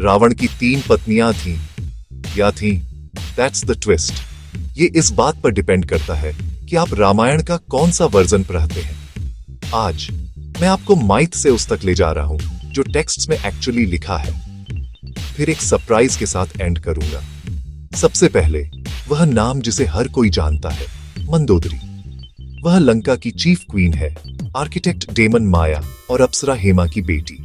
रावण की 3 पत्नियां थीं या थीं? That's the twist. ये इस बात पर डिपेंड करता है कि आप रामायण का कौन सा वर्जन पढ़ते हैं। आज मैं आपको माइथ से उस तक ले जा रहा हूं जो टेक्स्ट्स में एक्चुअली लिखा है। फिर एक सरप्राइज के साथ एंड करूंगा। सबसे पहले वह नाम जिसे हर कोई जानता है, मंदोदरी। वह लंका की चीफ क्वीन है, आर्किटेक्ट डेमन माया और अप्सरा हेमा की बेटी।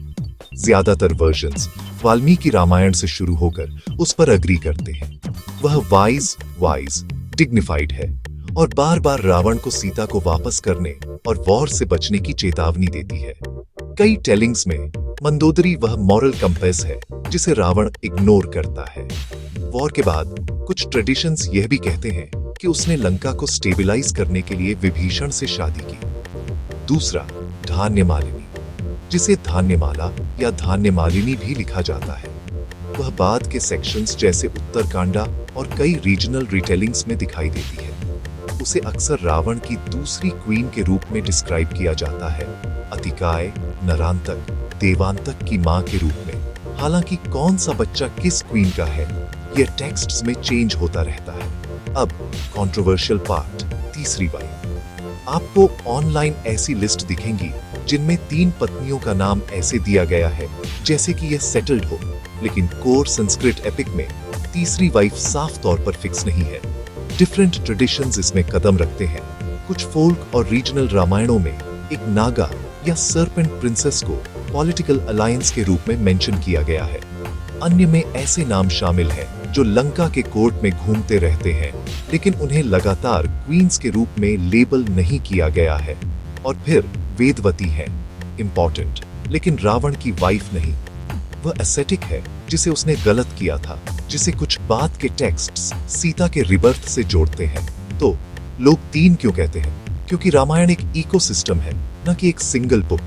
ज्यादातर वर्जन्स वाल्मीकि रामायण से शुरू होकर उस पर अग्री करते हैं। वह वाइज डिग्निफाइड है और बार बार रावण को सीता को वापस करने और वॉर से बचने की चेतावनी देती है। कई टेलिंग्स में मंदोदरी वह मॉरल कंपेस है जिसे रावण इग्नोर करता है। वॉर के बाद कुछ ट्रेडिशंस यह भी कहते हैं कि उसने लंका को स्टेबलाइज करने के लिए विभीषण से शादी की। दूसरा, धान्यमालिनी, जिसे धान्यमाला या धान्यमालिनी भी लिखा जाता है। वह बाद के सेक्शंस जैसे उत्तरकांडा और कई रीजनल रिटेलिंग्स में दिखाई देती है। उसे अक्सर रावण की दूसरी क्वीन के रूप में डिस्क्राइब किया जाता है, अतिकाय, नरांतक, देवांतक की मां के रूप में। हालांकि कौन सा बच्चा किस क्वीन का है, यह टेक्स्ट्स में चेंज होता रहता है। अब कंट्रोवर्शियल पार्ट, तीसरी वाइफ। आपको ऑनलाइन ऐसी लिस्ट दिखेंगी जिनमें 3 पत्नियों का नाम ऐसे दिया गया है जैसे कि यह सेटल्ड हो, लेकिन कोर संस्कृत एपिक में तीसरी वाइफ साफ तौर पर फिक्स नहीं है। डिफरेंट ट्रेडिशंस इसमें कदम रखते हैं। कुछ फोल्क और रीजनल रामायणों में एक नागा या सर्पेंट प्रिंसेस को पॉलिटिकल अलायंस के रूप में मेंशन किया गया है। अन्य में ऐसे नाम शामिल हैं जो लंका के कोर्ट में घूमते रहते हैं, लेकिन उन्हें लगातार क्वींस के रूप में लेबल नहीं किया गया है। और फिर वेदवती है, इंपॉर्टेंट, लेकिन रावण की वाइफ नहीं। वह एसेटिक है जिसे उसने गलत किया था, जिसे कुछ बात के टेक्स्ट्स सीता के रिबर्थ से जोड़ते हैं। तो लोग 3 क्यों कहते हैं? क्योंकि रामायण एक इकोसिस्टम है, न कि एक सिंगल बुक।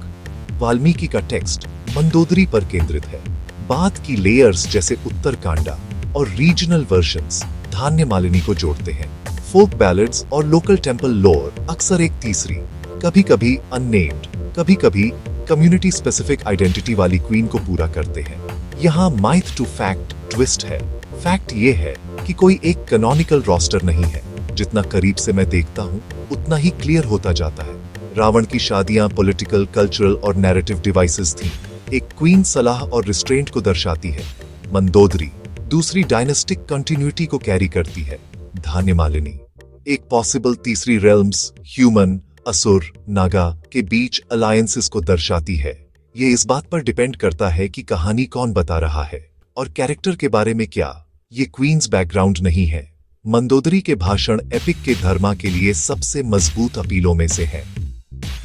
वाल्मीकि का टेक्स्ट मंदोदरी पर केंद्रित है। बात की लेयर्स जैसे उत्तरकांडा और रीजनल वर्जन्स धान्यमालिनी को जोड़ते हैं। फोक बैलेड्स और लोकल टेंपल लोर अक्सर एक तीसरी, कभी कभी अननेम्ड, कभी कभी कम्युनिटी स्पेसिफिक आइडेंटिटी वाली क्वीन को पूरा करते हैं। यहाँ माइथ टू फैक्ट ट्विस्ट है। फैक्ट ये है कि कोई एक कैनोनिकल रोस्टर नहीं है। जितना करीब से मैं देखता हूँ उतना ही क्लियर होता जाता है। रावण की शादियां पॉलिटिकल, कल्चरल और नैरेटिव डिवाइसेस थीं। एक क्वीन सलाह और रिस्ट्रेंट को दर्शाती है। मंदोदरी दूसरी डायनेस्टिक कंटिन्यूटी को कैरी करती है। धान्यमालिनी एक पॉसिबल तीसरी रेल्म्स, ह्यूमन, असुर, नागा के बीच अलायंसेस को दर्शाती है। ये इस बात पर डिपेंड करता है कि कहानी कौन बता रहा है और कैरेक्टर के बारे में क्या। ये क्वींस बैकग्राउंड नहीं है। मंदोदरी के भाषण एपिक के धर्मा के लिए सबसे मजबूत अपीलों में से है।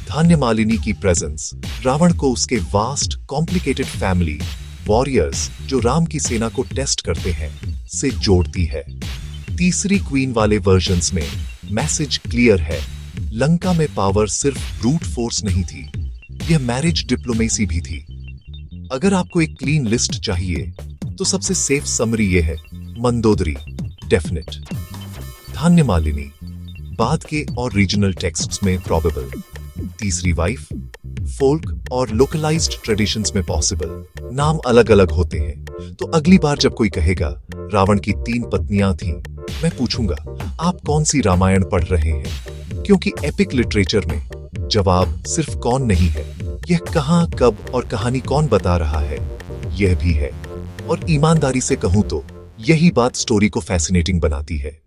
धान्यमालिनी की प्रेजेंस रावण को उसके वास्ट कॉम्प्लिकेटेड फैमिली, वॉरियर्स जो राम की सेना को टेस्ट करते हैं, से जोड़ती है। तीसरी क्वीन वाले वर्जन्स में मैसेज क्लियर है। लंका में पावर सिर्फ ब्रूट फोर्स नहीं थी, यह मैरिज डिप्लोमेसी भी थी। अगर आपको एक क्लीन लिस्ट चाहिए तो सबसे सेफ समरी यह है, मंदोदरी डेफिनेट, धान्यमालिनी बाद के और रीजनल टेक्स्ट्स में प्रोबेबल, तीसरी वाइफ फोल्क और लोकलाइज्ड ट्रेडिशंस में पॉसिबल। नाम अलग अलग होते हैं। तो अगली बार जब कोई कहेगा रावण की 3 पत्नियां थीं, मैं पूछूंगा आप कौन सी रामायण पढ़ रहे हैं? क्योंकि एपिक लिटरेचर में जवाब सिर्फ कौन नहीं है, यह कहां, कब और कहानी कौन बता रहा है, यह भी है। और ईमानदारी से कहूं तो यही बात स्टोरी को फैसिनेटिंग बनाती है।